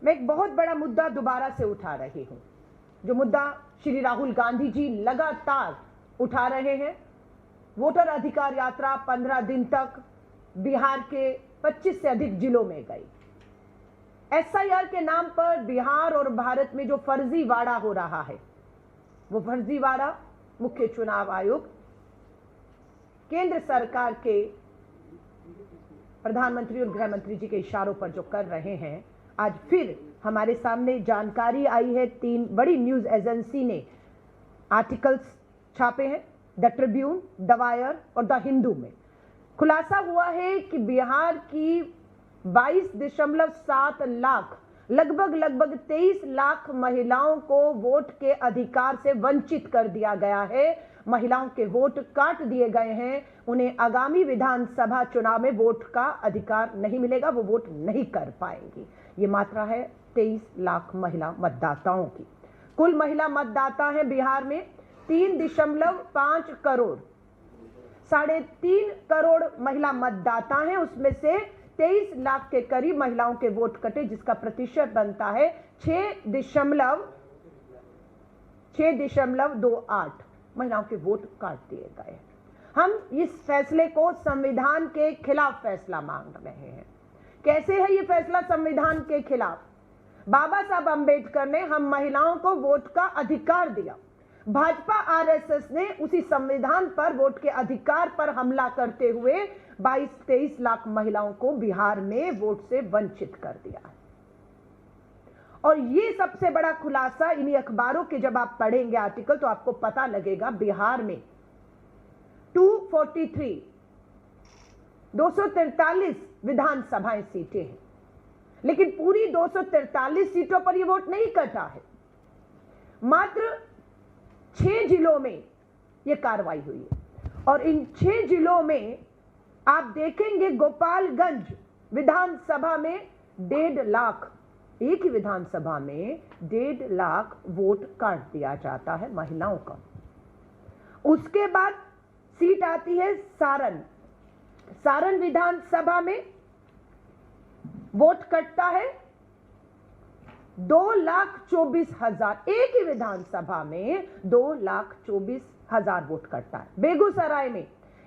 मैं एक बहुत बड़ा मुद्दा दोबारा से उठा रही हूं, जो मुद्दा श्री राहुल गांधी जी लगातार उठा रहे हैं। वोटर अधिकार यात्रा 15 दिन तक बिहार के 25 से अधिक जिलों में गई। एसआईआर के नाम पर बिहार और भारत में जो फर्जीवाड़ा हो रहा है, वो फर्जीवाड़ा मुख्य चुनाव आयोग केंद्र सरकार के प्रधानमंत्री और गृह मंत्री जी के इशारों पर जो कर रहे हैं, आज फिर हमारे सामने जानकारी आई है। 3 बड़ी न्यूज एजेंसी ने आर्टिकल्स छापे हैं, द ट्रिब्यून, द वायर और द हिंदू में। खुलासा हुआ है कि बिहार की 22.7 लाख, लगभग 23 लाख महिलाओं को वोट के अधिकार से वंचित कर दिया गया है। महिलाओं के वोट काट दिए गए हैं। उन्हें आगामी विधानसभा चुनाव में वोट का अधिकार नहीं मिलेगा, वो वोट नहीं कर पाएंगी। ये मात्रा है 23 लाख महिला मतदाताओं की। कुल महिला मतदाता हैं बिहार में 3.5 करोड़। 3.5 करोड़ महिला मतदाता हैं, उसमें से 23 लाख के करीब महिलाओं के वोट कटे, जिसका प्रतिशत बनता है 6.28। महिलाओं के वोट काट दिए गए। हम इस फैसले को संविधान के खिलाफ फैसला मांग रहे हैं। कैसे है ये फैसला संविधान के खिलाफ? बाबा साहब अंबेडकर ने हम महिलाओं को वोट का अधिकार दिया। भाजपा आरएसएस ने उसी संविधान पर, वोट के अधिकार पर हमला करते हुए 22-23 लाख महिलाओं को बिहार में वोट से वंचित कर दिया है। और ये सबसे बड़ा खुलासा इन्हीं अखबारों के जब आप पढ़ेंगे आर्टिकल, तो आपको पता लगेगा बिहार में 243 विधानसभाएं सीटें हैं, लेकिन पूरी 243 सीटों पर यह वोट नहीं कटा है। मात्र 6 जिलों में यह कार्रवाई हुई है। और इन 6 जिलों में आप देखेंगे गोपालगंज विधानसभा में 1.5 लाख, एक ही विधानसभा में 1.5 लाख वोट काट दिया जाता है महिलाओं का। उसके बाद सीट आती है सारण विधानसभा में वोट कटता है 2,24,000। एक ही विधानसभा में 2,24,000 वोट कटता है। बेगूसराय में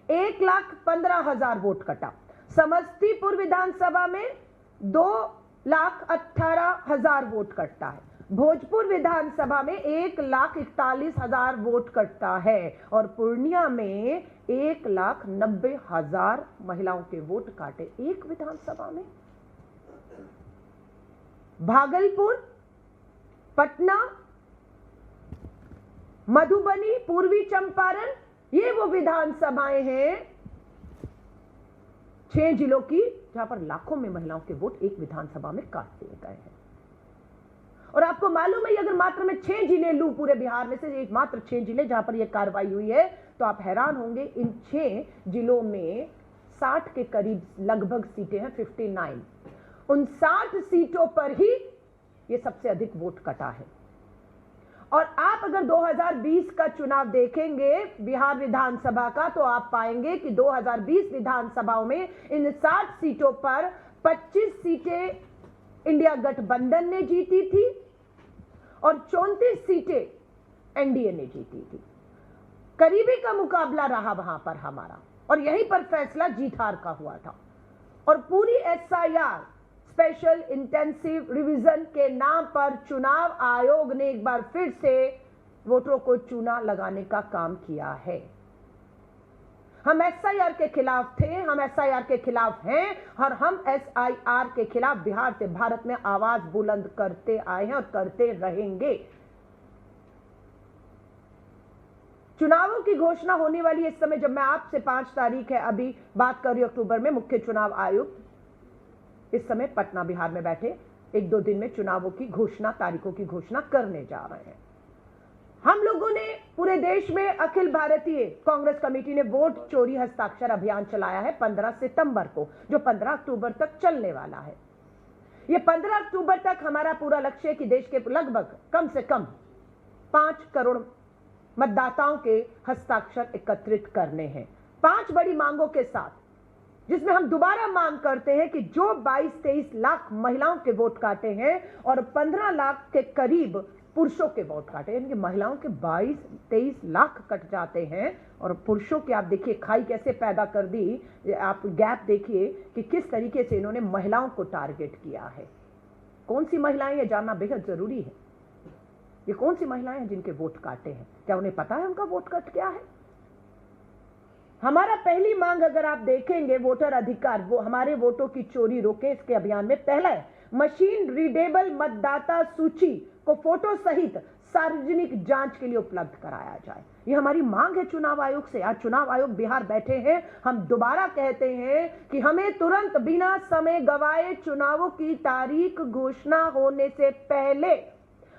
1,15,000 वोट कटा। समस्तीपुर विधानसभा में 2,18,000 वोट कटता है। भोजपुर विधानसभा में 1,41,000 वोट कटता है। और पूर्णिया में 1,90,000 महिलाओं के वोट काटे एक विधानसभा में। भागलपुर, पटना, मधुबनी, पूर्वी चंपारण, ये वो विधानसभाएं हैं 6 जिलों की, जहां पर लाखों में महिलाओं के वोट एक विधानसभा में काट दिए गए हैं। और आपको मालूम है, अगर मात्र मैं 6 जिले लूं पूरे बिहार में से, मात्र 6 जिले जहां पर यह कार्रवाई हुई है, तो आप हैरान होंगे। इन 6 जिलों में 60 के करीब लगभग सीटें हैं, 59। उन 60 सीटों पर ही यह सबसे अधिक वोट कटा है। और आप अगर 2020 का चुनाव देखेंगे बिहार विधानसभा का, तो आप पाएंगे कि 2020 विधानसभाओं में इन 60 सीटों पर 25 सीटें इंडिया गठबंधन ने जीती थी और 34 सीटें एनडीए ने जीती थी। करीबी का मुकाबला रहा वहां पर हमारा, और यहीं पर फैसला जीत हार का हुआ था। और पूरी एसआईआर, स्पेशल इंटेंसिव रिवीजन के नाम पर चुनाव आयोग ने एक बार फिर से वोटरों को चूना लगाने का काम किया है। हम एसआईआर के खिलाफ थे, हम एसआईआर के खिलाफ हैं, और हम एसआईआर के खिलाफ बिहार से भारत में आवाज बुलंद करते आए हैं और करते रहेंगे। चुनावों की घोषणा होने वाली है इस समय, जब मैं आपसे 5 तारीख है अभी बात कर रही हूं अक्टूबर में, मुख्य चुनाव आयुक्त इस समय पटना बिहार में बैठे 1-2 दिन में चुनावों की घोषणा, तारीखों की घोषणा करने जा रहे हैं। हम लोगों ने पूरे देश में अखिल भारतीय कांग्रेस कमेटी ने वोट चोरी हस्ताक्षर अभियान चलाया है 15 सितंबर को, जो 15 अक्टूबर तक चलने वाला है। यह 15 अक्टूबर तक हमारा पूरा लक्ष्य है कि देश के लगभग कम से कम 5 करोड़ मतदाताओं के हस्ताक्षर एकत्रित करने हैं। 5 बड़ी मांगों के साथ जिसमें हम दोबारा मांग करते हैं कि जो 22-23 लाख महिलाओं के वोट काटे हैं और 15 लाख के करीब पुरुषों के वोट काटे, यानी कि महिलाओं के 22-23 लाख कट जाते हैं और पुरुषों के आप देखिए खाई कैसे पैदा कर दी। आप गैप देखिए कि किस तरीके से इन्होंने महिलाओं को टारगेट किया है। कौन सी महिलाएं, ये जानना बेहद जरूरी है। ये कौन सी महिलाएं हैं जिनके वोट काटे हैं? क्या उन्हें पता है उनका वोट कट क्या है? हमारा पहली मांग अगर आप देखेंगे वोटर अधिकार, वो हमारे वोटों की चोरी रोके, इसके अभियान में पहला है मशीन रीडेबल मतदाता सूची को फोटो सहित सार्वजनिक जांच के लिए उपलब्ध कराया जाए। ये हमारी मांग है चुनाव आयोग से। आज चुनाव आयोग बिहार बैठे हैं, हम दोबारा कहते हैं कि हमें तुरंत बिना समय गवाए चुनावों की तारीख घोषणा होने से पहले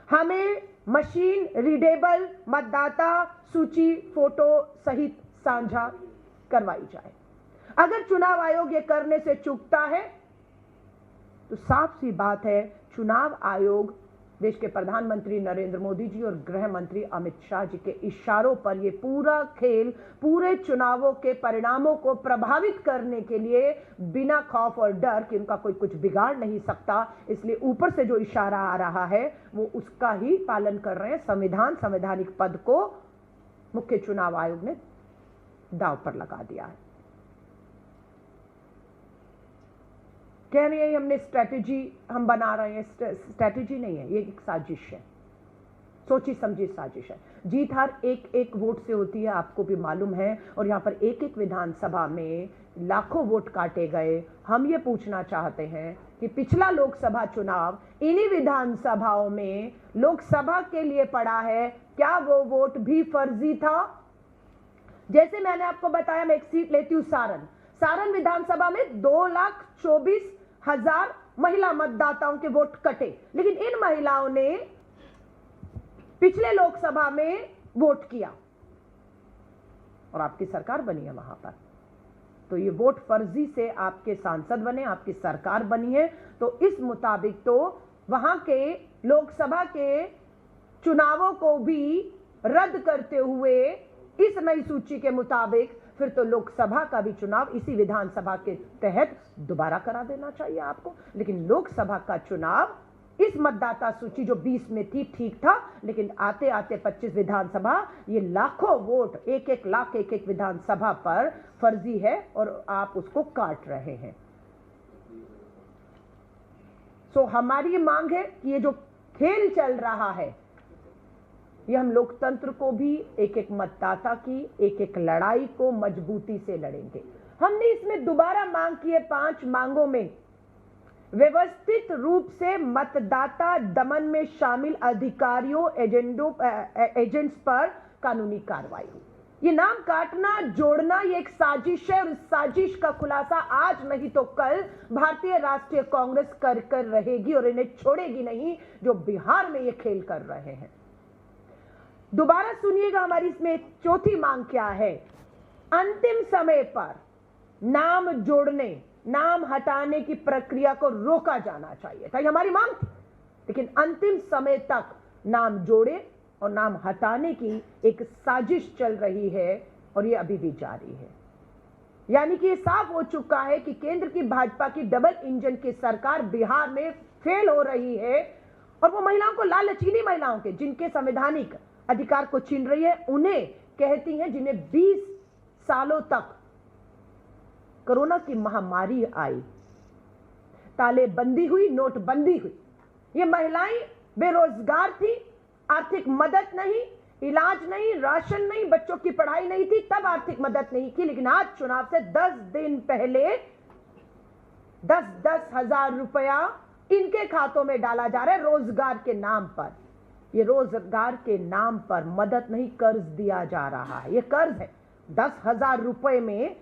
हमें मशीन रीडेबल मतदाता सूची फोटो सहित साझा करवाई जाए। अगर चुनाव आयोग ये करने से चूकता है तो साफ सी बात है, चुनाव आयोग देश के प्रधानमंत्री नरेंद्र मोदी जी और गृह मंत्री अमित शाह जी के इशारों पर ये पूरा खेल पूरे चुनावों के परिणामों को प्रभावित करने के लिए बिना खौफ और डर कि उनका कोई कुछ बिगाड़ नहीं सकता, इसलिए ऊपर से जो इशारा आ रहा है वो उसका ही पालन कर रहे हैं। संवैधानिक पद को मुख्य चुनाव आयोग ने दांव पर लगा दिया है। कह रही है हमने स्ट्रैटेजी हम बना रहे हैं, स्ट्रैटेजी नहीं है, ये एक साजिश है, सोची समझी साजिश है। जीत हार एक एक वोट से होती है, आपको भी मालूम है, और यहां पर एक एक विधानसभा में लाखों वोट काटे गए। हम ये पूछना चाहते हैं कि पिछला लोकसभा चुनाव इन्हीं विधानसभाओं में लोकसभा के लिए पड़ा है, क्या वो वोट भी फर्जी था? जैसे मैंने आपको बताया, मैं एक सीट लेती हूं सारण विधानसभा में 2,24,000 महिला मतदाताओं के वोट कटे, लेकिन इन महिलाओं ने पिछले लोकसभा में वोट किया और आपकी सरकार बनी है वहां पर। तो ये वोट फर्जी से आपके सांसद बने, आपकी सरकार बनी है, तो इस मुताबिक तो वहां के लोकसभा के चुनावों को भी रद्द करते हुए इस नई सूची के मुताबिक फिर तो लोकसभा का भी चुनाव इसी विधानसभा के तहत दोबारा करा देना चाहिए आपको। लेकिन लोकसभा का चुनाव इस मतदाता सूची जो 20 में थी ठीक था, लेकिन आते आते 25 विधानसभा ये लाखों वोट, एक लाख विधानसभा पर फर्जी है और आप उसको काट रहे हैं। सो हमारी मांग है कि ये जो खेल चल रहा है ये हम लोकतंत्र को भी, एक एक मतदाता की एक एक लड़ाई को मजबूती से लड़ेंगे। हमने इसमें दोबारा मांग की है 5 मांगों में व्यवस्थित रूप से मतदाता दमन में शामिल अधिकारियों एजेंट्स पर कानूनी कार्रवाई हो। ये नाम काटना जोड़ना ये एक साजिश है और इस साजिश का खुलासा आज नहीं तो कल भारतीय राष्ट्रीय कांग्रेस कर रहेगी और इन्हें छोड़ेगी नहीं जो बिहार में ये खेल कर रहे हैं। दोबारा सुनिएगा, हमारी इसमें चौथी मांग क्या है? अंतिम समय पर नाम जोड़ने, नाम हटाने की प्रक्रिया को रोका जाना चाहिए था, ये हमारी मांग थी। लेकिन अंतिम समय तक नाम जोड़े और नाम हटाने की एक साजिश चल रही है और ये अभी भी जारी है। यानी कि ये साफ हो चुका है कि केंद्र की भाजपा की डबल इंजन की सरकार बिहार में फेल हो रही है और वो महिलाओं को, लालचीनी महिलाओं के जिनके संवैधानिक अधिकार को छीन रही है, उन्हें कहती हैं जिन्हें 20 सालों तक कोरोना की महामारी आई, तालेबंदी हुई, नोटबंदी हुई, ये महिलाएं बेरोजगार थी, आर्थिक मदद नहीं, इलाज नहीं, राशन नहीं, बच्चों की पढ़ाई नहीं थी, तब आर्थिक मदद नहीं की। लेकिन आज चुनाव से 10 दिन पहले 10-10 हजार रुपया इनके खातों में डाला जा रहा है रोजगार के नाम पर। ये रोजगार के नाम पर मदद नहीं, कर्ज दिया जा रहा है। ये कर्ज है। 10,000 रुपए में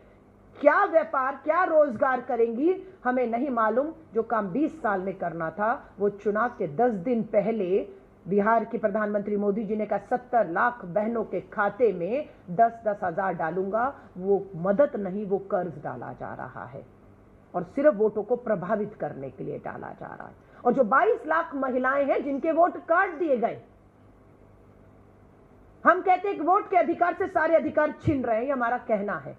क्या व्यापार, क्या रोजगार करेंगी हमें नहीं मालूम। जो काम 20 साल में करना था वो चुनाव के 10 दिन पहले बिहार के प्रधानमंत्री मोदी जी ने कहा 70 लाख बहनों के खाते में 10-10 हजार डालूंगा, वो मदद नहीं, वो कर्ज डाला जा रहा है और सिर्फ वोटों को प्रभावित करने के लिए डाला जा रहा है। और जो 22 लाख महिलाएं हैं जिनके वोट काट दिए गए, हम कहते हैं कि वोट के अधिकार से सारे अधिकार छीन रहे हैं, ये हमारा कहना है।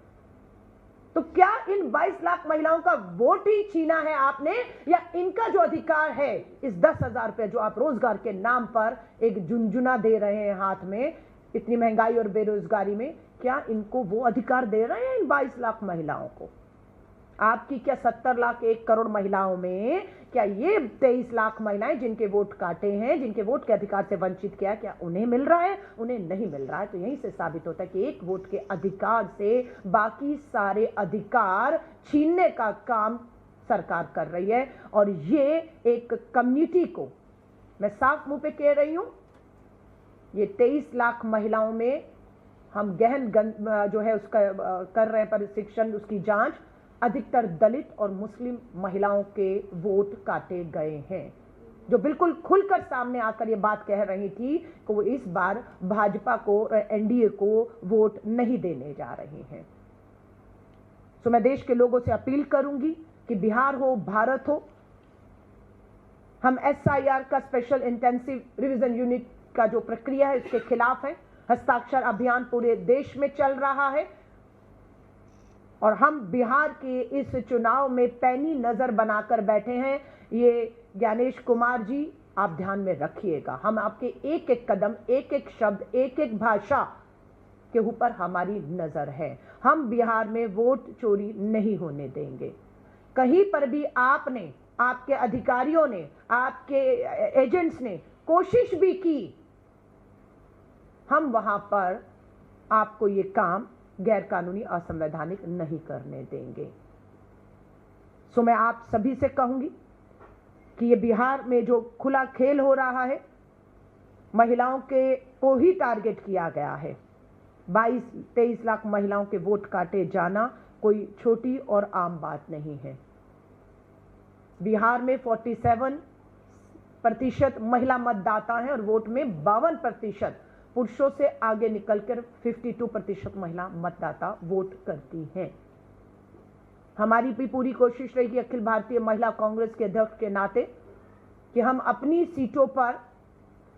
तो क्या इन 22 लाख महिलाओं का वोट ही छीना है आपने, या इनका जो अधिकार है इस 10,000 रुपए जो आप रोजगार के नाम पर एक झुनझुना दे रहे हैं हाथ में, इतनी महंगाई और बेरोजगारी में, क्या इनको वो अधिकार दे रहे हैं इन 22 लाख महिलाओं को? आपकी क्या 70 लाख 1 करोड़ महिलाओं में क्या ये 23 लाख महिलाएं जिनके वोट काटे हैं, जिनके वोट के अधिकार से वंचित किया, क्या उन्हें मिल रहा है? उन्हें नहीं मिल रहा है। तो यहीं से साबित होता है कि एक वोट के अधिकार से बाकी सारे अधिकार छीनने का काम सरकार कर रही है। और ये एक कम्युनिटी को, मैं साफ मुंह पे कह रही हूं, ये 23 लाख महिलाओं में हम गहन जो है उसका कर रहे हैं प्रशिक्षण, उसकी जांच, अधिकतर दलित और मुस्लिम महिलाओं के वोट काटे गए हैं, जो बिल्कुल खुलकर सामने आकर ये बात कह रही थी कि वो इस बार भाजपा को, एनडीए को वोट नहीं देने जा रही हैं। तो मैं देश के लोगों से अपील करूंगी कि बिहार हो, भारत हो, हम एसआईआर का स्पेशल इंटेंसिव रिवीजन यूनिट का जो प्रक्रिया है उसके खिलाफ है। हस्ताक्षर अभियान पूरे देश में चल रहा है और हम बिहार के इस चुनाव में पैनी नजर बनाकर बैठे हैं। ये ज्ञानेश कुमार जी आप ध्यान में रखिएगा, हम आपके एक एक कदम, एक एक शब्द, एक एक भाषा के ऊपर हमारी नजर है। हम बिहार में वोट चोरी नहीं होने देंगे। कहीं पर भी आपने, आपके अधिकारियों ने, आपके एजेंट्स ने कोशिश भी की, हम वहां पर आपको ये काम गैर कानूनी, असंवैधानिक नहीं करने देंगे। सो मैं आप सभी से कहूंगी कि ये बिहार में जो खुला खेल हो रहा है, महिलाओं के को ही टारगेट किया गया है। 22-23 लाख महिलाओं के वोट काटे जाना कोई छोटी और आम बात नहीं है। बिहार में 47% महिला मतदाता हैं और वोट में 52% पुरुषों से आगे निकलकर 52% महिला मतदाता वोट करती हैं। हमारी भी पूरी कोशिश रहेगी अखिल भारतीय महिला कांग्रेस के अध्यक्ष के नाते कि हम अपनी सीटों पर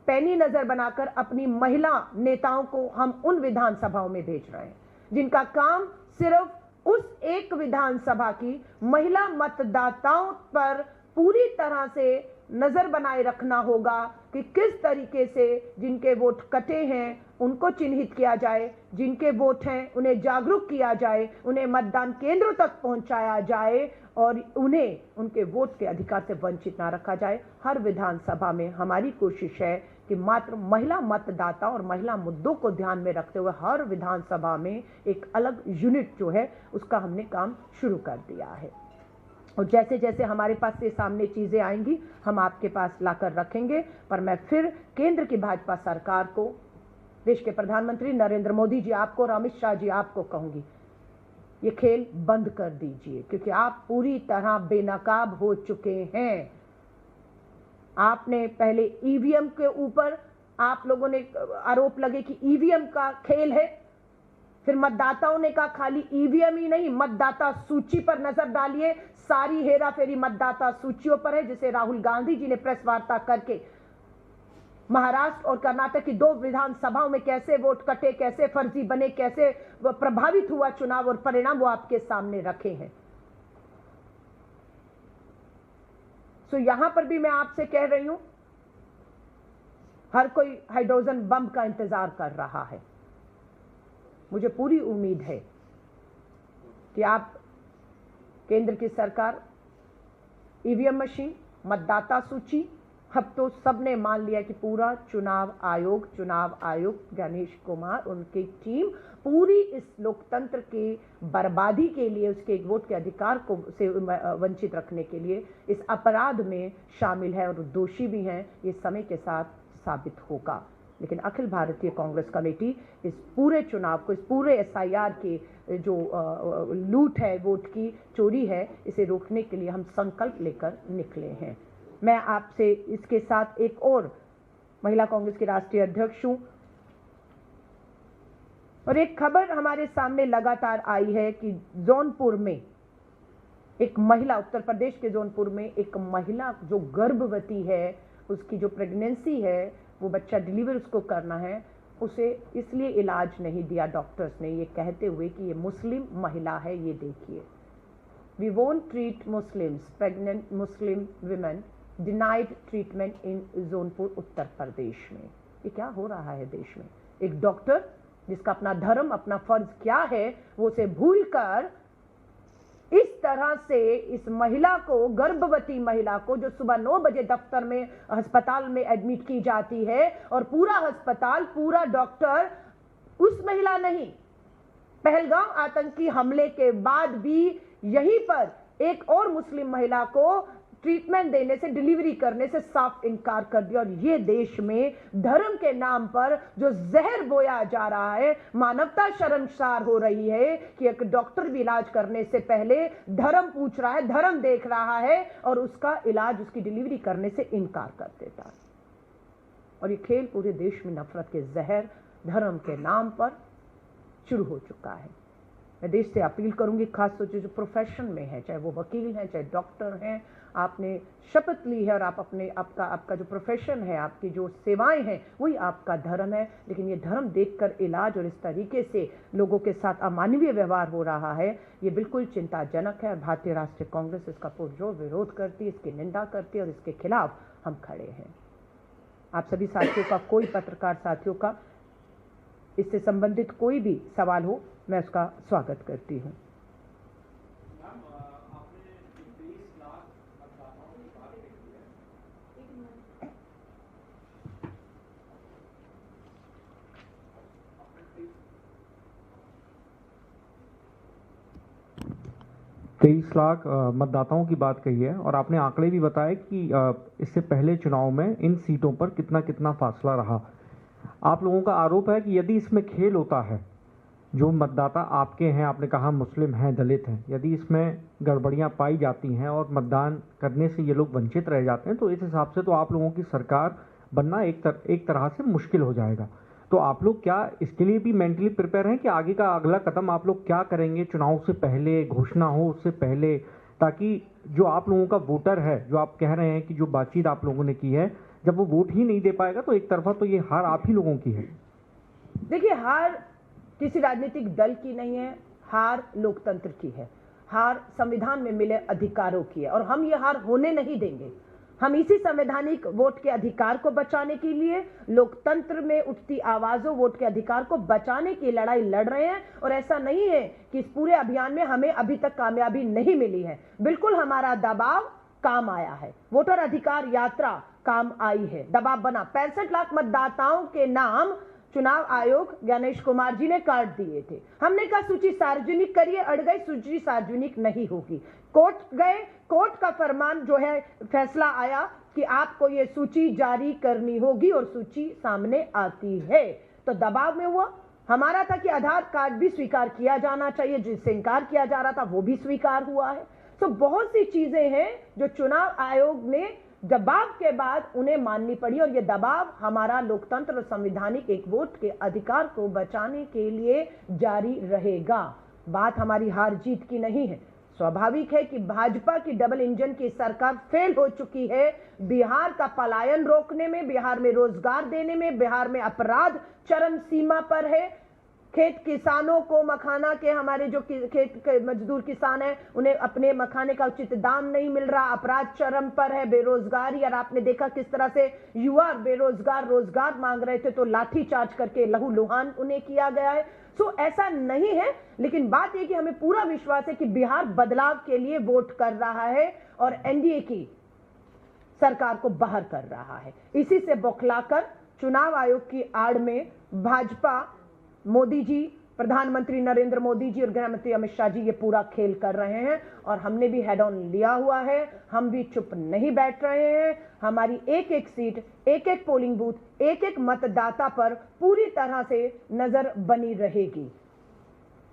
पैनी नजर बनाकर अपनी महिला नेताओं को हम उन विधानसभाओं में भेज रहे हैं जिनका काम सिर्फ उस एक विधानसभा की महिला मतदाताओं पर पूरी तरह से नजर बनाए रखना होगा कि किस तरीके से जिनके वोट कटे हैं उनको चिन्हित किया जाए, जिनके वोट हैं उन्हें जागरूक किया जाए, उन्हें मतदान केंद्रों तक पहुंचाया जाए और उन्हें उनके वोट के अधिकार से वंचित ना रखा जाए। हर विधानसभा में हमारी कोशिश है कि मात्र महिला मतदाता और महिला मुद्दों को ध्यान में रखते हुए हर विधानसभा में एक अलग यूनिट जो है उसका हमने काम शुरू कर दिया है। और जैसे जैसे हमारे पास ये सामने चीजें आएंगी हम आपके पास लाकर रखेंगे। पर मैं फिर केंद्र की भाजपा सरकार को, देश के प्रधानमंत्री नरेंद्र मोदी जी आपको और अमित शाह जी आपको कहूंगी, ये खेल बंद कर दीजिए, क्योंकि आप पूरी तरह बेनकाब हो चुके हैं। आपने पहले ईवीएम के ऊपर आप लोगों ने आरोप लगे कि ईवीएम का खेल है, फिर मतदाताओं ने कहा खाली ईवीएम ही नहीं, मतदाता सूची पर नजर डालिए। सारी हेरा फेरी मतदाता सूचियों पर है, जिसे राहुल गांधी जी ने प्रेस वार्ता करके महाराष्ट्र और कर्नाटक की 2 विधानसभाओं में कैसे वोट कटे, कैसे फर्जी बने, कैसे प्रभावित हुआ चुनाव और परिणाम, वो आपके सामने रखे हैं। सो यहां पर भी मैं आपसे कह रही हूं, हर कोई हाइड्रोजन बम का इंतजार कर रहा है। मुझे पूरी उम्मीद है कि आप, केंद्र की सरकार, ईवीएम मशीन, मतदाता सूची, अब तो सबने मान लिया कि पूरा चुनाव आयोग ज्ञानेश कुमार, उनकी टीम पूरी इस लोकतंत्र की बर्बादी के लिए, उसके एक वोट के अधिकार को से वंचित रखने के लिए इस अपराध में शामिल है और दोषी भी हैं। ये समय के साथ साबित होगा। लेकिन अखिल भारतीय कांग्रेस कमेटी इस पूरे चुनाव को, इस पूरे एसआईआर के जो लूट है, वोट की चोरी है, इसे रोकने के लिए हम संकल्प लेकर निकले हैं। मैं आपसे इसके साथ एक और महिला कांग्रेस की राष्ट्रीय अध्यक्ष हूं और एक खबर हमारे सामने लगातार आई है कि जौनपुर में एक महिला, उत्तर प्रदेश के जौनपुर में एक महिला जो गर्भवती है, उसकी जो प्रेगनेंसी है, वो बच्चा डिलीवर उसको करना है, उसे इसलिए इलाज नहीं दिया डॉक्टर्स ने, ये कहते हुए कि ये मुस्लिम महिला है, ये देखिए, we won't treat Muslims, pregnant Muslim women denied treatment in Jaunpur Uttar Pradesh में। ये क्या हो रहा है देश में? एक डॉक्टर जिसका अपना धर्म, अपना फर्ज क्या है, वो उसे भूलकर इस तरह से इस महिला को, गर्भवती महिला को, जो सुबह 9 बजे दफ्तर में, अस्पताल में एडमिट की जाती है और पूरा अस्पताल, पूरा डॉक्टर उस महिला नहीं, पहलगाम आतंकी हमले के बाद भी यहीं पर एक और मुस्लिम महिला को ट्रीटमेंट देने से, डिलीवरी करने से साफ इनकार कर दिया। और ये देश में धर्म के नाम पर जो जहर बोया जा रहा है, मानवता शर्मसार हो रही है कि एक डॉक्टर भी इलाज करने से पहले धर्म पूछ रहा है, धर्म देख रहा है और उसका इलाज, उसकी डिलीवरी करने से इनकार कर देता है। और ये खेल पूरे देश में नफरत के जहर धर्म के नाम पर शुरू हो चुका है। मैं देश से अपील करूंगी, खास तौर से जो प्रोफेशन में है, चाहे वो वकील हैं, चाहे डॉक्टर हैं, आपने शपथ ली है और आप अपने आपका जो प्रोफेशन है, आपकी जो सेवाएं हैं, वही आपका धर्म है। लेकिन ये धर्म देखकर इलाज और इस तरीके से लोगों के साथ अमानवीय व्यवहार हो रहा है, ये बिल्कुल चिंताजनक है। और भारतीय राष्ट्रीय कांग्रेस इसका पुरजोर विरोध करती है, इसकी निंदा करती है और इसके खिलाफ हम खड़े हैं। आप सभी साथियों का, कोई पत्रकार साथियों का इससे संबंधित कोई भी सवाल हो, मैं उसका स्वागत करती हूँ। तेईस लाख मतदाताओं की बात कही है और आपने आंकड़े भी बताए कि इससे पहले चुनाव में इन सीटों पर कितना कितना फासला रहा। आप लोगों का आरोप है कि यदि इसमें खेल होता है, जो मतदाता आपके हैं, आपने कहा मुस्लिम हैं, दलित हैं, यदि इसमें गड़बड़ियां पाई जाती हैं और मतदान करने से ये लोग वंचित रह जाते हैं, तो इस हिसाब से तो आप लोगों की सरकार बनना एक तरह से मुश्किल हो जाएगा। तो आप लोग क्या इसके लिए भी मेंटली प्रिपेयर हैं कि आगे का अगला कदम आप लोग क्या करेंगे चुनाव से पहले, घोषणा हो उससे पहले, ताकि जो आप लोगों का वोटर है, जो आप कह रहे हैं कि जो बातचीत आप लोगों ने की है, जब वो वोट ही नहीं दे पाएगा तो एक तरफा तो ये हार आप ही लोगों की है। देखिए, हार किसी राजनीतिक दल की नहीं है, हार लोकतंत्र की है, हार संविधान में मिले अधिकारों की है और हम ये हार होने नहीं देंगे। हम इसी संवैधानिक वोट के अधिकार को बचाने के लिए, लोकतंत्र में उठती आवाजों, वोट के अधिकार को बचाने की लड़ाई लड़ रहे हैं। और ऐसा नहीं है कि इस पूरे अभियान में हमें अभी तक कामयाबी नहीं मिली है, बिल्कुल हमारा दबाव काम आया है, वोटर अधिकार यात्रा काम आई है, दबाव बना। 65 लाख मतदाताओं के नाम चुनाव आयोग गणेश कुमार जी ने काट दिए थे। हमने कहा सूची सार्वजनिक करिए, अड़ गई, सूची सार्वजनिक नहीं होगी। कोर्ट गए, कोर्ट का फरमान जो है, फैसला आया कि आपको ये सूची जारी करनी होगी और सूची सामने आती है। तो दबाव में हुआ, हमारा था कि आधार कार्ड भी स्वीकार किया जाना चाहिए, जिससे इनकार किया जा रहा था वो भी स्वीकार हुआ है। तो बहुत सी चीजें हैं जो चुनाव आयोग ने दबाव के बाद उन्हें माननी पड़ी और ये दबाव हमारा लोकतंत्र और संवैधानिक एक वोट के अधिकार को बचाने के लिए जारी रहेगा। बात हमारी हार जीत की नहीं है। स्वाभाविक है कि भाजपा की डबल इंजन की सरकार फेल हो चुकी है बिहार का पलायन रोकने में, बिहार में रोजगार देने में, बिहार में अपराध चरम सीमा पर है। खेत किसानों को, मखाना के हमारे जो खेत के मजदूर किसान हैं, उन्हें अपने मखाने का उचित दाम नहीं मिल रहा, अपराध चरम पर है, बेरोजगारी। और आपने देखा किस तरह से युवा बेरोजगार रोजगार मांग रहे थे तो लाठीचार्ज करके लहूलुहान उन्हें किया गया है। सो ऐसा नहीं है, लेकिन बात यह कि हमें पूरा विश्वास है कि बिहार बदलाव के लिए वोट कर रहा है और एनडीए की सरकार को बाहर कर रहा है। इसी से बौखलाकर चुनाव आयोग की आड़ में भाजपा, मोदी जी, प्रधानमंत्री नरेंद्र मोदी जी और गृह मंत्री अमित शाह जी ये पूरा खेल कर रहे हैं और हमने भी हेड ऑन लिया हुआ है। हम भी चुप नहीं बैठ रहे हैं। हमारी एक एक सीट, एक एक पोलिंग बूथ, एक एक मतदाता पर पूरी तरह से नजर बनी रहेगी।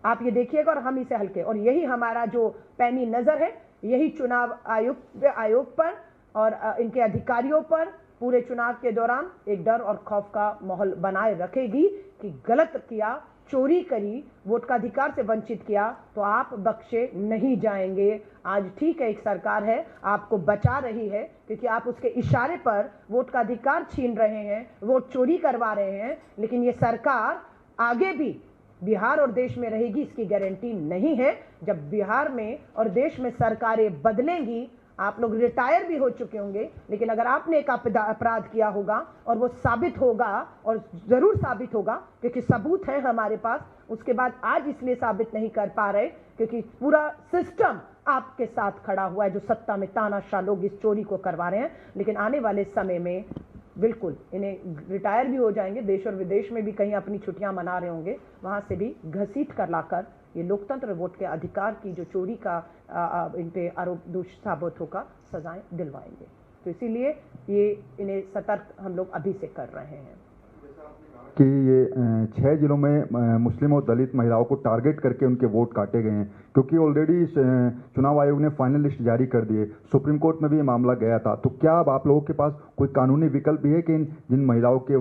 आप ये देखिएगा और हम इसे हल्के, और यही हमारा जो पैनी नजर है, यही चुनाव आयोग पर और इनके अधिकारियों पर पूरे चुनाव के दौरान एक डर और खौफ का माहौल बनाए रखेगी कि गलत किया चोरी करी, वोट का अधिकार से वंचित किया, तो आप बख्शे नहीं जाएंगे। आज ठीक है, एक सरकार है, आपको बचा रही है, क्योंकि आप उसके इशारे पर वोट का अधिकार छीन रहे हैं, वोट चोरी करवा रहे हैं, लेकिन ये सरकार आगे भी बिहार और देश में रहेगी इसकी गारंटी नहीं है। जब बिहार में और देश में सरकारें बदलेंगी, आप लोग रिटायर भी हो चुके होंगे, लेकिन अगर आपने एक अपराध किया होगा और वो साबित होगा, और जरूर साबित होगा क्योंकि सबूत है हमारे पास, उसके बाद आज इसलिए साबित नहीं कर पा रहे क्योंकि पूरा सिस्टम आपके साथ खड़ा हुआ है, जो सत्ता में तानाशाह लोग इस चोरी को करवा रहे हैं। लेकिन आने वाले समय में बिल्कुल इन्हें रिटायर भी हो जाएंगे, देश और विदेश में भी कहीं अपनी छुट्टियां मना रहे होंगे, वहां से भी घसीट कर लाकर ये लोकतंत्र वोट के अधिकार की जो चोरी का इन पे आरोप दोष साबित होगा, सजाएं दिलवाएंगे। तो इसीलिए ये इन्हें सतर्क हम लोग अभी से कर रहे हैं कि ये 6 जिलों में मुस्लिम और दलित महिलाओं को टारगेट करके उनके वोट काटे गए हैं, क्योंकि ऑलरेडी चुनाव आयोग ने फाइनल लिस्ट जारी कर दी है, सुप्रीम कोर्ट में भी ये मामला गया था। तो क्या अब आप लोगों के पास कोई कानूनी विकल्प भी है कि जिन महिलाओं के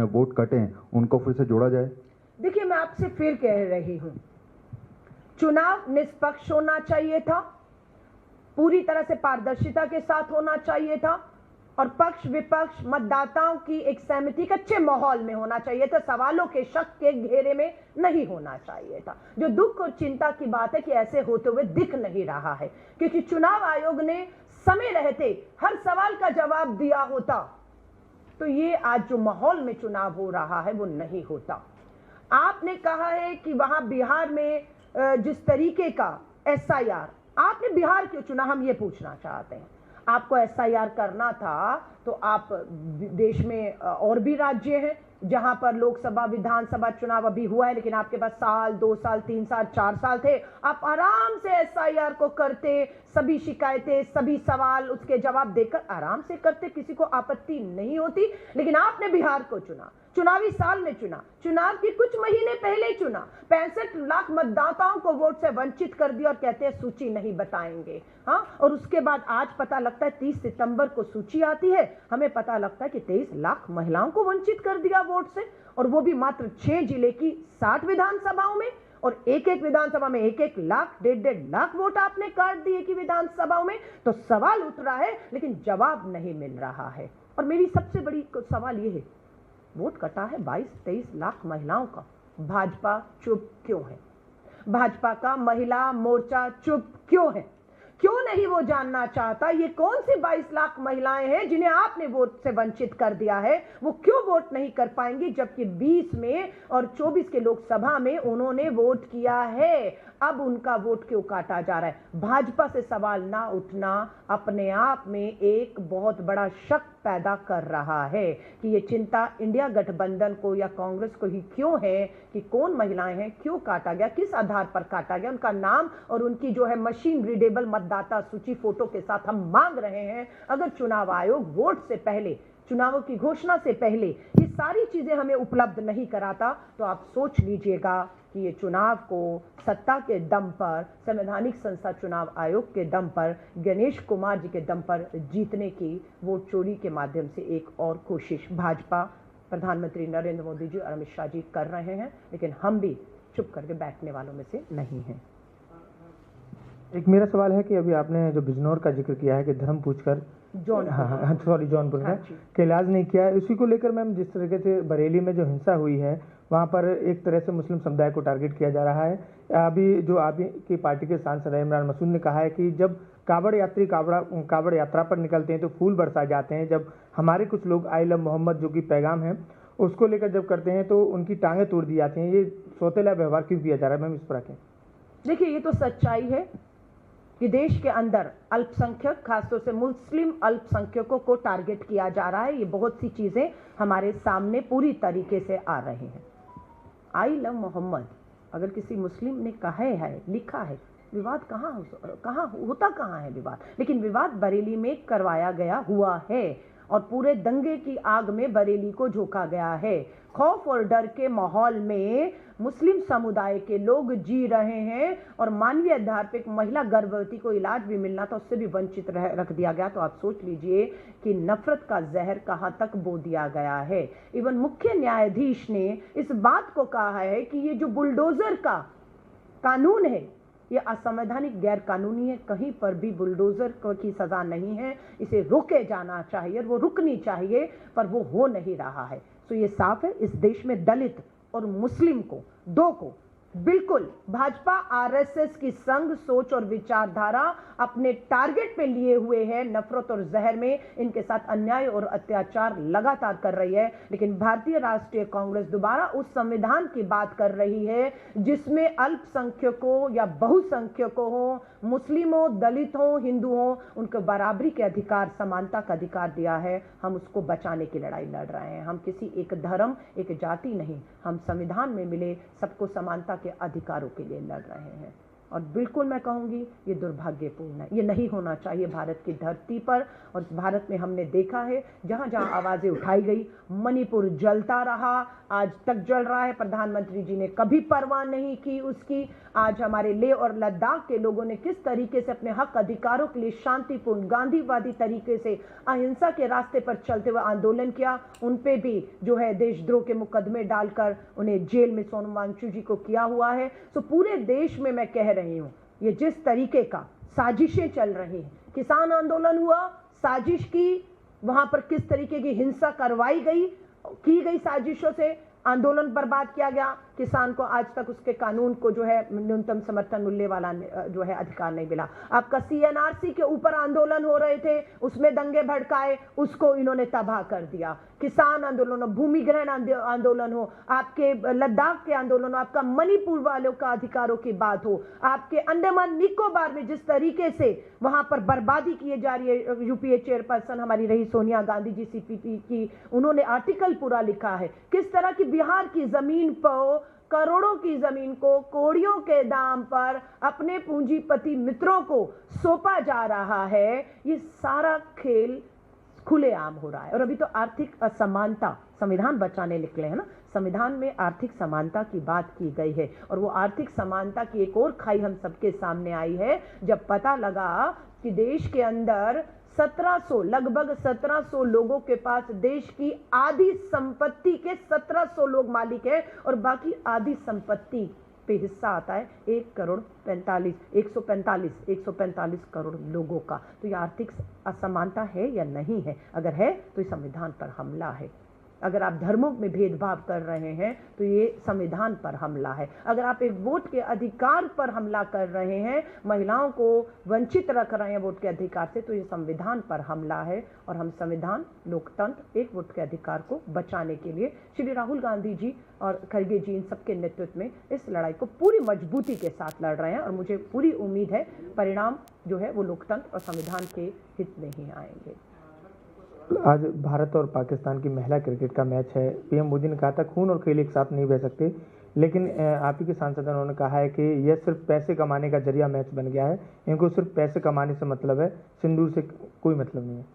वोट कटे हैं उनको फिर से जोड़ा जाए? देखिए, मैं आपसे फिर कह रही हूं, चुनाव निष्पक्ष होना चाहिए था, पूरी तरह से पारदर्शिता के साथ होना चाहिए था, और पक्ष विपक्ष मतदाताओं की एक सहमति के अच्छे माहौल में होना चाहिए था, सवालों के शक के घेरे में नहीं होना चाहिए था। जो दुख और चिंता की बात है कि ऐसे होते हुए दिख नहीं रहा है, क्योंकि चुनाव आयोग ने समय रहते हर सवाल का जवाब दिया होता तो ये आज जो माहौल में चुनाव हो रहा है वो नहीं होता। आपने कहा है कि वहां बिहार में जिस तरीके का SIR, आपने बिहार क्यों चुना, हम ये पूछना चाहते हैं। आपको SIR करना था तो आप देश में और भी राज्य हैं जहां पर लोकसभा विधानसभा चुनाव अभी हुआ है, लेकिन आपके पास साल 2 साल 3 साल 4 साल थे, आप आराम से SIR को करते, सभी शिकायतें सभी सवाल उसके जवाब देकर आराम से करते, किसी को आपत्ति नहीं होती। लेकिन आपने बिहार को चुना, चुनावी साल में चुना, चुनाव के कुछ महीने पहले चुना, 65 लाख मतदाताओं को वोट से वंचित कर दिया और कहते हैं सूची नहीं बताएंगे। हाँ, और उसके बाद आज पता लगता है 30 सितंबर को सूची आती है, हमें पता लगता है कि 23 लाख महिलाओं को वंचित कर दिया वोट से, और वो भी मात्र 6 जिले की 60 विधानसभाओं में, और एक विधानसभा में 1 लाख 1.5 लाख वोट आपने काट दिए कि विधानसभाओं में। तो सवाल उठ रहा है लेकिन जवाब नहीं मिल रहा है। और मेरी सबसे बड़ी सवाल ये है, वोट कटा है 22-23 लाख महिलाओं का, भाजपा चुप क्यों है? भाजपा का महिला मोर्चा चुप क्यों है? क्यों नहीं वो जानना चाहता ये कौन सी 22 लाख महिलाएं हैं जिन्हें आपने वोट से वंचित कर दिया है, वो क्यों वोट नहीं कर पाएंगी, जबकि 20 में और 24 के लोकसभा में उन्होंने वोट किया है। अब उनका वोट क्यों काटा जा रहा है? भाजपा से सवाल ना उठना अपने आप में एक बहुत बड़ा शक पैदा कर रहा है कि ये चिंता इंडिया गठबंधन को या कांग्रेस को ही क्यों है कि कौन महिलाएं हैं, क्यों काटा गया, किस आधार पर काटा गया, उनका नाम और उनकी जो है मशीन रीडेबल मतदाता सूची फोटो के साथ हम मांग रहे हैं। अगर चुनाव आयोग वोट से पहले, चुनावों की घोषणा से पहले ये सारी चीजें हमें उपलब्ध नहीं कराता तो आप सोच लीजिएगा कि ये चुनाव को सत्ता के दम पर, संवैधानिक संस्था चुनाव आयोग के दम पर, गणेश कुमार जी के दम पर जीतने की वोट चोरी के माध्यम से एक और कोशिश भाजपा, प्रधानमंत्री नरेंद्र मोदी जी और अमित शाह जी कर रहे हैं, लेकिन हम भी चुप करके बैठने वालों में से नहीं हैं। एक मेरा सवाल है कि अभी आपने जो बिजनौर का जिक्र किया है कि धर्म पूछकर जौनपुर का के इलाज नहीं किया है, उसी को लेकर मैम जिस तरीके से बरेली में जो हिंसा हुई है वहाँ पर एक तरह से मुस्लिम समुदाय को टारगेट किया जा रहा है। अभी जो आपकी पार्टी के सांसद इमरान मसूद ने कहा है कि जब कावड़ यात्री कावड़ यात्रा पर निकलते हैं तो फूल बरसाए जाते हैं, जब हमारे कुछ लोग आई लव मोहम्मद जो कि पैगाम है उसको लेकर जब करते हैं तो उनकी टांगें तोड़ दी जाती हैं। ये सौतेला व्यवहार क्यों किया जा रहा है मैम, इस पर क्या? देखिए, ये तो सच्चाई है कि देश के अंदर अल्पसंख्यक, खासतौर से मुस्लिम अल्पसंख्यकों को टारगेट किया जा रहा है। ये बहुत सी चीजें हमारे सामने पूरी तरीके से आ रही हैं। आई लव मोहम्मद अगर किसी मुस्लिम ने कहा है, लिखा है, विवाद कहाँ होता कहाँ है विवाद, लेकिन विवाद बरेली में करवाया गया हुआ है और पूरे दंगे की आग में बरेली को झोंका गया है। खौफ और डर के माहौल में मुस्लिम समुदाय के लोग जी रहे हैं और मानवीय आधार पर एक महिला गर्भवती को इलाज भी मिलना था, उससे भी वंचित रख दिया गया। तो आप सोच लीजिए कि नफरत का जहर कहां तक बो दिया गया है। इवन मुख्य न्यायाधीश ने इस बात को कहा है कि ये जो बुलडोजर का कानून है ये असंवैधानिक, गैर कानूनी है। कहीं पर भी बुलडोजर की सजा नहीं है, इसे रोके जाना चाहिए, वो रुकनी चाहिए, पर वो हो नहीं रहा है। तो ये साफ है, इस देश में दलित और मुस्लिम को, दो को बिल्कुल भाजपा आरएसएस की संग सोच और विचारधारा अपने टारगेट पे लिए हुए है। नफरत और जहर में इनके साथ अन्याय और अत्याचार लगातार कर रही है। लेकिन भारतीय राष्ट्रीय कांग्रेस दोबारा उस संविधान की बात कर रही है जिसमें अल्पसंख्यकों या बहुसंख्यकों हो, मुस्लिमों, दलित हो, हिंदू हो, उनको बराबरी के अधिकार, समानता का अधिकार दिया है। हम उसको बचाने की लड़ाई लड़ रहे हैं। हम किसी एक धर्म, एक जाति नहीं, हम संविधान में मिले सबको समानता के अधिकारों के लिए लड़ रहे हैं। और बिल्कुल मैं कहूंगी ये दुर्भाग्यपूर्ण है, ये नहीं होना चाहिए भारत की धरती पर। और इस भारत में हमने देखा है जहां जहां आवाजें उठाई गई, मणिपुर जलता रहा, आज तक जल रहा है, प्रधानमंत्री जी ने कभी परवाह नहीं की उसकी। आज हमारे लेह और लद्दाख के लोगों ने किस तरीके से अपने हक अधिकारों के लिए शांतिपूर्ण गांधीवादी तरीके से अहिंसा के रास्ते पर चलते हुए आंदोलन किया, उन पे भी जो है देशद्रोह के मुकदमे डालकर उन्हें जेल में सोनम वांगचुक जी को किया हुआ है। तो पूरे देश में मैं कह रही हूं ये जिस तरीके का साजिशें चल रही हैं, किसान आंदोलन हुआ, साजिश की, वहां पर किस तरीके की हिंसा करवाई गई, की गई साजिशों से आंदोलन बर्बाद किया गया। किसान को आज तक उसके कानून को जो है न्यूनतम समर्थन मूल्य वाला जो है अधिकार नहीं मिला। आपका सीएनआरसी के ऊपर आंदोलन हो रहे थे, उसमें दंगे भड़काए, उसको इन्होंने तबाह कर दिया। किसान आंदोलन हो, भूमि ग्रहण आंदोलन हो, आपके लद्दाख के आंदोलन हो, आपका मणिपुर वालों का अधिकारों की बात हो, आपके अंडमान निकोबार में जिस तरीके से वहां पर बर्बादी की जा रही है। यूपीए चेयरपर्सन हमारी रही सोनिया गांधी जी सीपीपी की, उन्होंने आर्टिकल पूरा लिखा है किस तरह की बिहार की जमीन पर, करोड़ों की जमीन को कौड़ियों के दाम पर अपने पूंजीपति मित्रों को सौंपा जा रहा है। ये सारा खेल खुलेआम हो रहा है। और अभी तो आर्थिक असमानता, संविधान बचाने निकले हैं ना, संविधान में आर्थिक समानता की बात की गई है। और वो आर्थिक समानता की एक और खाई हम सबके सामने आई है जब पता लगा कि देश के अंदर 1700, लगभग 1700 लोगों के पास देश की आधी संपत्ति के 1700 लोग मालिक हैं और बाकी आधी संपत्ति पे हिस्सा आता है 145 करोड़ लोगों का। तो ये आर्थिक असमानता है या नहीं है? अगर है तो ये संविधान पर हमला है। अगर आप धर्मों में भेदभाव कर रहे हैं तो ये संविधान पर हमला है। अगर आप एक वोट के अधिकार पर हमला कर रहे हैं, महिलाओं को वंचित रख रहे हैं वोट के अधिकार से, तो ये संविधान पर हमला है। और हम संविधान, लोकतंत्र, एक वोट के अधिकार को बचाने के लिए श्री राहुल गांधी जी और खड़गे जी इन सबके नेतृत्व में इस लड़ाई को पूरी मजबूती के साथ लड़ रहे हैं। और मुझे पूरी उम्मीद है परिणाम जो है वो लोकतंत्र और संविधान के हित में ही आएंगे। आज भारत और पाकिस्तान की महिला क्रिकेट का मैच है। पीएम मोदी ने कहा था खून और खेल एक साथ नहीं बह सकते, लेकिन आप ही के सांसद उन्होंने कहा है कि यह सिर्फ पैसे कमाने का जरिया मैच बन गया है, इनको सिर्फ पैसे कमाने से मतलब है, सिंदूर से कोई मतलब नहीं है।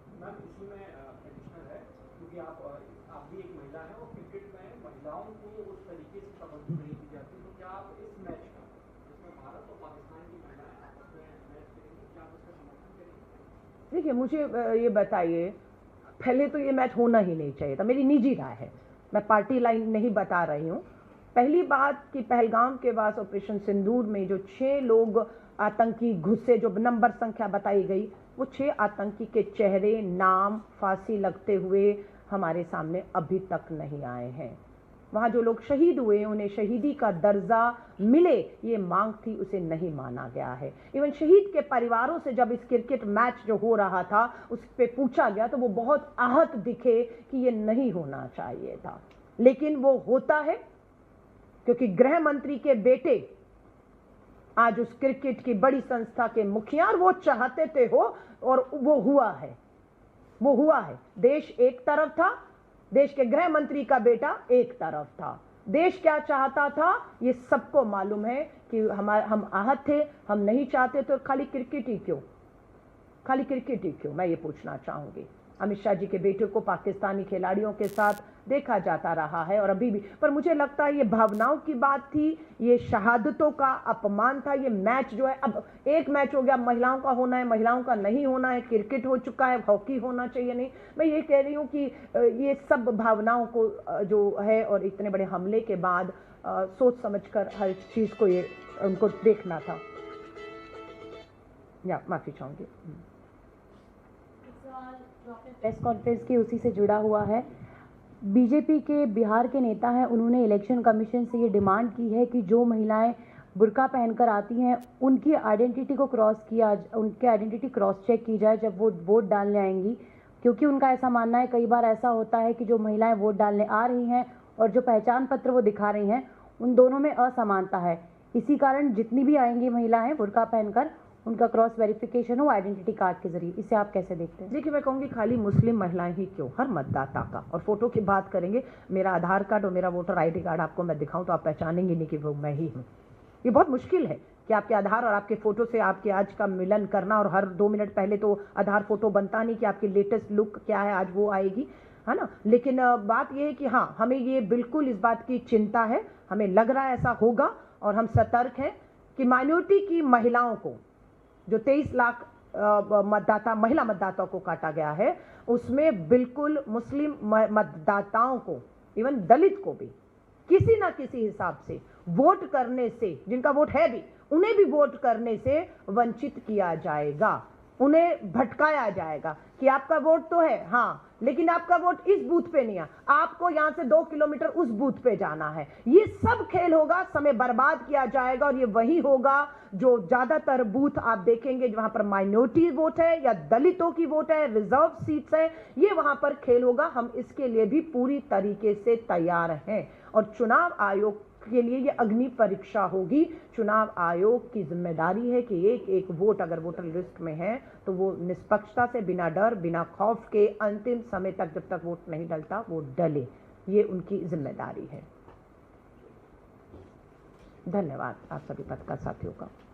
देखिए मुझे ये बताइए, पहले तो ये मैच होना ही नहीं चाहिए था, मेरी निजी राय है, मैं पार्टी लाइन नहीं बता रही हूँ। पहली बात कि पहलगाम के बाद ऑपरेशन सिंदूर में जो 6 लोग आतंकी घुसे, जो नंबर संख्या बताई गई, वो 6 आतंकी के चेहरे, नाम, फांसी लगते हुए हमारे सामने अभी तक नहीं आए हैं। वहाँ जो लोग शहीद हुए उन्हें शहीदी का दर्जा मिले, ये मांग थी, उसे नहीं माना गया है। इवन शहीद के परिवारों से जब इस क्रिकेट मैच जो हो रहा था उस पे पूछा गया तो वो बहुत आहत दिखे कि ये नहीं होना चाहिए था, लेकिन वो होता है क्योंकि गृह मंत्री के बेटे आज उस क्रिकेट की बड़ी संस्था के मुखिया, और वो चाहते थे हो, और वो हुआ है, वो हुआ है। देश एक तरफ था, देश के गृह मंत्री का बेटा एक तरफ था। देश क्या चाहता था ये सबको मालूम है कि हम आहत थे, हम नहीं चाहते तो खाली क्रिकेट ही क्यों, खाली क्रिकेट ही क्यों, मैं ये पूछना चाहूंगी। अमित शाह जी के बेटे को पाकिस्तानी खिलाड़ियों के साथ देखा जाता रहा है और अभी भी। पर मुझे लगता है ये भावनाओं की बात थी, ये शहादतों का अपमान था। ये मैच जो है, अब एक मैच हो गया, महिलाओं का होना है, महिलाओं का नहीं होना है, क्रिकेट हो चुका है, हॉकी होना चाहिए नहीं। मैं ये कह रही हूँ कि ये सब भावनाओं को जो है और इतने बड़े हमले के बाद सोच समझकर हर चीज़ को ये उनको देखना था। या माफ़ी चाहूँगी। प्रेस कॉन्फ्रेंस की उसी से जुड़ा हुआ है। बीजेपी के बिहार के नेता हैं, उन्होंने इलेक्शन कमीशन से ये डिमांड की है कि जो महिलाएं बुर्का पहनकर आती हैं उनकी आइडेंटिटी क्रॉस चेक की जाए जब वो वोट डालने आएंगी, क्योंकि उनका ऐसा मानना है कई बार ऐसा होता है कि जो महिलाएं वोट डालने आ रही हैं और जो पहचान पत्र वो दिखा रही हैं उन दोनों में असमानता है। इसी कारण जितनी भी आएंगी महिलाएं बुर्का पहनकर उनका क्रॉस वेरिफिकेशन हो आइडेंटिटी कार्ड के जरिए। इसे आप कैसे देखते हैं? देखिए, मैं कहूँगी खाली मुस्लिम महिलाएं ही क्यों, हर मतदाता का। और फोटो की बात करेंगे, मेरा आधार कार्ड और मेरा वोटर आईडी कार्ड आपको मैं दिखाऊं तो आप पहचानेंगे नहीं कि वो मैं ही हूँ। ये बहुत मुश्किल है कि आपके आधार और आपके फोटो से आपके आज का मिलन करना, और हर 2 मिनट पहले तो आधार फोटो बनता नहीं कि आपकी लेटेस्ट लुक क्या है आज वो आएगी, है ना। लेकिन बात ये है कि हाँ, हमें ये बिल्कुल इस बात की चिंता है, हमें लग रहा है ऐसा होगा और हम सतर्क हैं कि माइनॉरिटी की महिलाओं को जो 23 लाख महिला मतदाताओं को काटा गया है, उसमें बिल्कुल मुस्लिम मतदाताओं को, इवन दलित को भी किसी ना किसी हिसाब से वोट करने से, जिनका वोट है भी, उन्हें भी वोट करने से वंचित किया जाएगा, उन्हें भटकाया जाएगा कि आपका वोट तो है हाँ, लेकिन आपका वोट इस बूथ पे नहीं है, आपको यहां से 2 किलोमीटर उस बूथ पे जाना है। ये सब खेल होगा, समय बर्बाद किया जाएगा और ये वही होगा जो ज्यादातर बूथ आप देखेंगे जहां पर माइनॉरिटी वोट है या दलितों की वोट है, रिजर्व सीट्स है, ये वहां पर खेल होगा। हम इसके लिए भी पूरी तरीके से तैयार हैं और चुनाव आयोग के लिए ये अग्नि परीक्षा होगी। चुनाव आयोग की जिम्मेदारी है कि एक एक वोट अगर वोटर लिस्ट में है तो वो निष्पक्षता से, बिना डर, बिना खौफ के, अंतिम समय तक जब तक वोट नहीं डलता वो डले, ये उनकी जिम्मेदारी है। धन्यवाद आप सभी पत्रकार साथियों का।